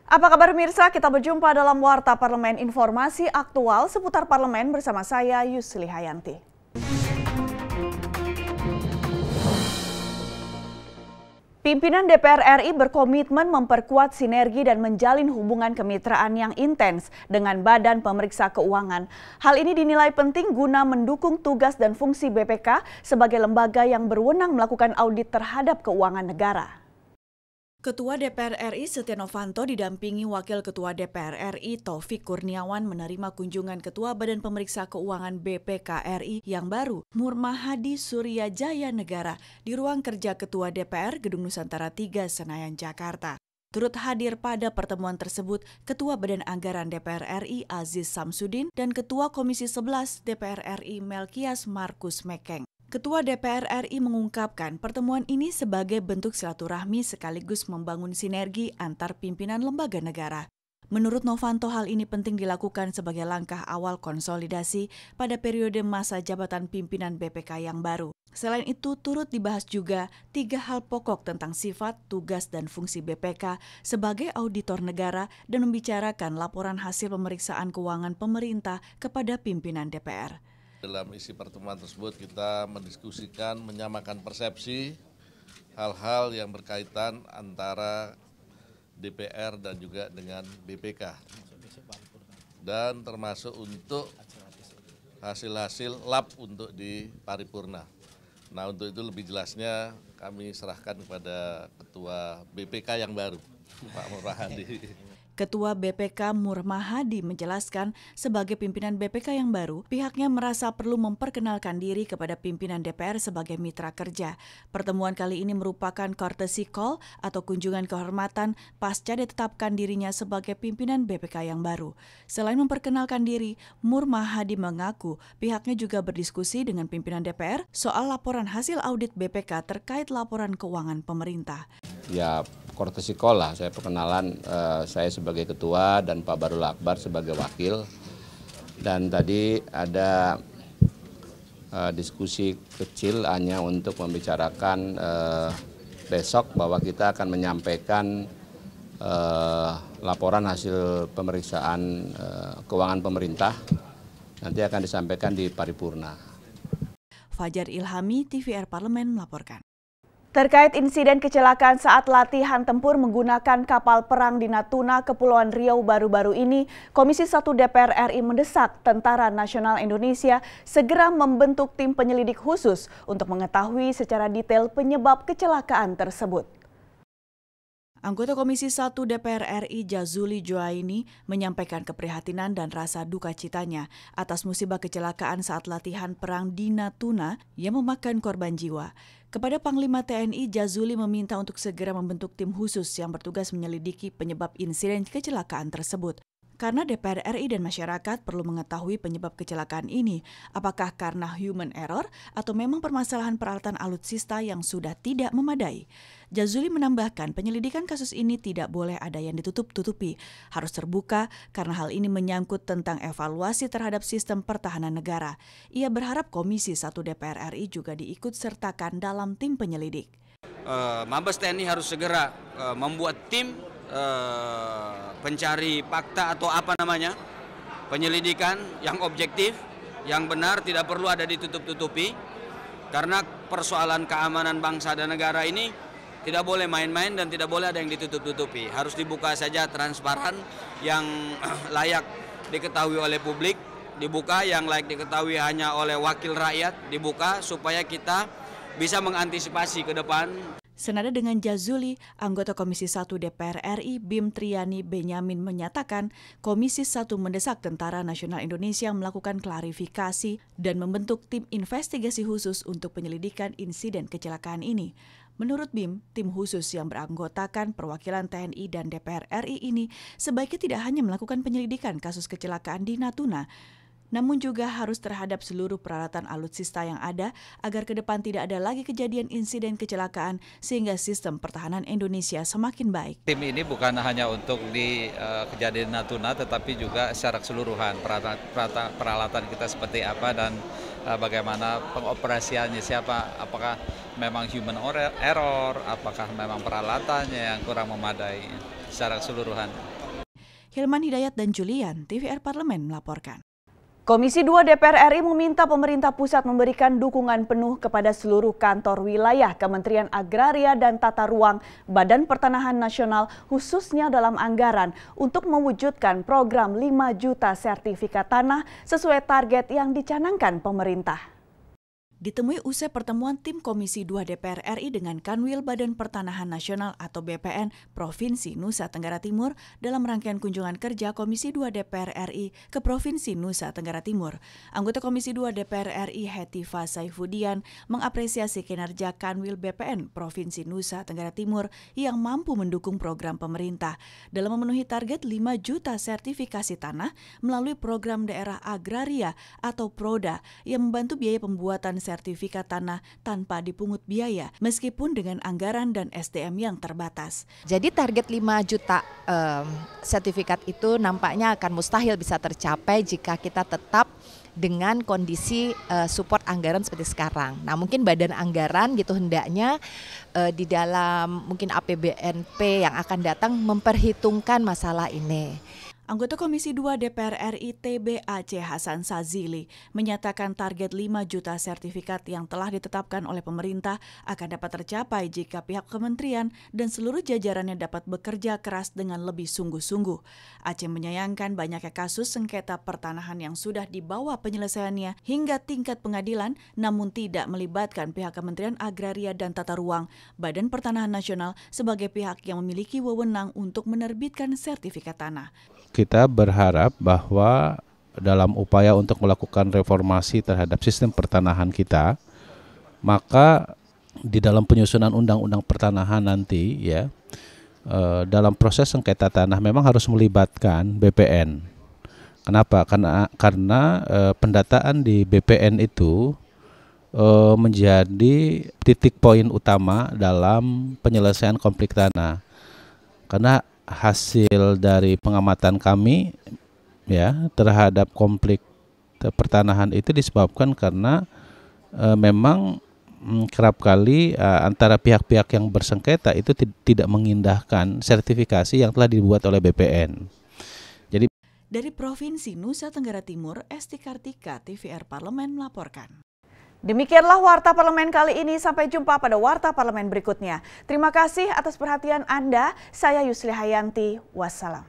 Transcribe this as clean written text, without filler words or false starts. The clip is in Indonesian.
Apa kabar pemirsa? Kita berjumpa dalam Warta Parlemen, informasi aktual seputar parlemen bersama saya Yusli Hayanti. Pimpinan DPR RI berkomitmen memperkuat sinergi dan menjalin hubungan kemitraan yang intens dengan Badan Pemeriksa Keuangan. Hal ini dinilai penting guna mendukung tugas dan fungsi BPK sebagai lembaga yang berwenang melakukan audit terhadap keuangan negara. Ketua DPR RI Setia Novanto didampingi Wakil Ketua DPR RI Taufik Kurniawan menerima kunjungan Ketua Badan Pemeriksa Keuangan BPK RI yang baru, Murmahadi Suryajaya Negara, di ruang kerja Ketua DPR Gedung Nusantara 3 Senayan, Jakarta. Turut hadir pada pertemuan tersebut Ketua Badan Anggaran DPR RI Aziz Samsudin dan Ketua Komisi 11 DPR RI Melkias Markus Mekeng. Ketua DPR RI mengungkapkan pertemuan ini sebagai bentuk silaturahmi sekaligus membangun sinergi antar pimpinan lembaga negara. Menurut Novanto, hal ini penting dilakukan sebagai langkah awal konsolidasi pada periode masa jabatan pimpinan BPK yang baru. Selain itu, turut dibahas juga 3 hal pokok tentang sifat, tugas, dan fungsi BPK sebagai auditor negara dan membicarakan laporan hasil pemeriksaan keuangan pemerintah kepada pimpinan DPR. Dalam isi pertemuan tersebut kita mendiskusikan, menyamakan persepsi hal-hal yang berkaitan antara DPR dan juga dengan BPK. Dan termasuk untuk hasil-hasil lab untuk di paripurna. Nah, untuk itu lebih jelasnya kami serahkan kepada Ketua BPK yang baru, Pak Murmahadi. Ketua BPK Murmahadi menjelaskan sebagai pimpinan BPK yang baru, pihaknya merasa perlu memperkenalkan diri kepada pimpinan DPR sebagai mitra kerja. Pertemuan kali ini merupakan courtesy call atau kunjungan kehormatan pasca ditetapkan dirinya sebagai pimpinan BPK yang baru. Selain memperkenalkan diri, Murmahadi mengaku pihaknya juga berdiskusi dengan pimpinan DPR soal laporan hasil audit BPK terkait laporan keuangan pemerintah. Ya, courtesy call lah, saya perkenalan saya sebagai ketua dan Pak Barul Akbar sebagai wakil. Dan tadi ada diskusi kecil hanya untuk membicarakan besok bahwa kita akan menyampaikan laporan hasil pemeriksaan keuangan pemerintah. Nanti akan disampaikan di paripurna. Fajar Ilhami, TVR Parlemen melaporkan. Terkait insiden kecelakaan saat latihan tempur menggunakan kapal perang di Natuna, Kepulauan Riau baru-baru ini, Komisi 1 DPR RI mendesak Tentara Nasional Indonesia segera membentuk tim penyelidik khusus untuk mengetahui secara detail penyebab kecelakaan tersebut. Anggota Komisi 1 DPR RI Jazuli Joaini menyampaikan keprihatinan dan rasa duka citanya atas musibah kecelakaan saat latihan perang di Natuna yang memakan korban jiwa. Kepada Panglima TNI, Jazuli meminta untuk segera membentuk tim khusus yang bertugas menyelidiki penyebab insiden kecelakaan tersebut. Karena DPR RI dan masyarakat perlu mengetahui penyebab kecelakaan ini, apakah karena human error atau memang permasalahan peralatan alutsista yang sudah tidak memadai. Jazuli menambahkan penyelidikan kasus ini tidak boleh ada yang ditutup-tutupi, harus terbuka karena hal ini menyangkut tentang evaluasi terhadap sistem pertahanan negara. Ia berharap Komisi 1 DPR RI juga diikut sertakan dalam tim penyelidik. Mabes TNI harus segera membuat tim pencari fakta atau apa namanya, penyelidikan yang objektif, yang benar, tidak perlu ada ditutup-tutupi, karena persoalan keamanan bangsa dan negara ini tidak boleh main-main dan tidak boleh ada yang ditutup-tutupi, harus dibuka saja, transparan, yang layak diketahui oleh publik dibuka, yang layak diketahui hanya oleh wakil rakyat dibuka, supaya kita bisa mengantisipasi ke depan. Senada dengan Jazuli, anggota Komisi 1 DPR RI Bim Triani Benyamin menyatakan Komisi 1 mendesak Tentara Nasional Indonesia melakukan klarifikasi dan membentuk tim investigasi khusus untuk penyelidikan insiden kecelakaan ini. Menurut Bim, tim khusus yang beranggotakan perwakilan TNI dan DPR RI ini sebaiknya tidak hanya melakukan penyelidikan kasus kecelakaan di Natuna, namun juga harus terhadap seluruh peralatan alutsista yang ada agar ke depan tidak ada lagi kejadian insiden kecelakaan sehingga sistem pertahanan Indonesia semakin baik. Tim ini bukan hanya untuk di kejadian Natuna tetapi juga secara keseluruhan peralatan kita seperti apa dan bagaimana pengoperasiannya, siapa, apakah memang human error, apakah memang peralatannya yang kurang memadai secara keseluruhan. Hilman Hidayat dan Julian, TVR Parlemen melaporkan. Komisi 2 DPR RI meminta pemerintah pusat memberikan dukungan penuh kepada seluruh kantor wilayah Kementerian Agraria dan Tata Ruang Badan Pertanahan Nasional khususnya dalam anggaran untuk mewujudkan program 5 juta sertifikat tanah sesuai target yang dicanangkan pemerintah. Ditemui usai pertemuan tim Komisi 2 DPR RI dengan Kanwil Badan Pertanahan Nasional atau BPN Provinsi Nusa Tenggara Timur dalam rangkaian kunjungan kerja Komisi 2 DPR RI ke Provinsi Nusa Tenggara Timur. Anggota Komisi 2 DPR RI Hetiva Saifudian mengapresiasi kinerja Kanwil BPN Provinsi Nusa Tenggara Timur yang mampu mendukung program pemerintah dalam memenuhi target 5 juta sertifikasi tanah melalui program daerah agraria atau PRODA yang membantu biaya pembuatan sertifikat tanah tanpa dipungut biaya meskipun dengan anggaran dan SDM yang terbatas. Jadi target 5 juta sertifikat itu nampaknya akan mustahil bisa tercapai jika kita tetap dengan kondisi support anggaran seperti sekarang. Nah, mungkin badan anggaran gitu hendaknya di dalam mungkin APBNP yang akan datang memperhitungkan masalah ini. Anggota Komisi 2 DPR RI TBAC Hasan Sazili menyatakan target 5 juta sertifikat yang telah ditetapkan oleh pemerintah akan dapat tercapai jika pihak kementerian dan seluruh jajarannya dapat bekerja keras dengan lebih sungguh-sungguh. Aceh menyayangkan banyaknya kasus sengketa pertanahan yang sudah dibawa penyelesaiannya hingga tingkat pengadilan namun tidak melibatkan pihak Kementerian Agraria dan Tata Ruang Badan Pertanahan Nasional sebagai pihak yang memiliki wewenang untuk menerbitkan sertifikat tanah. Kita berharap bahwa dalam upaya untuk melakukan reformasi terhadap sistem pertanahan kita, maka di dalam penyusunan undang-undang pertanahan nanti ya, dalam proses sengketa tanah memang harus melibatkan BPN. Kenapa? Karena pendataan di BPN itu menjadi titik poin utama dalam penyelesaian konflik tanah. Karena hasil dari pengamatan kami ya terhadap konflik pertanahan itu disebabkan karena memang kerap kali antara pihak-pihak yang bersengketa itu tidak mengindahkan sertifikasi yang telah dibuat oleh BPN. Jadi dari Provinsi Nusa Tenggara Timur, Esti Kartika, TVR Parlemen melaporkan. Demikianlah Warta Parlemen kali ini. Sampai jumpa pada Warta Parlemen berikutnya. Terima kasih atas perhatian Anda. Saya Yusli Hayanti. Wassalam.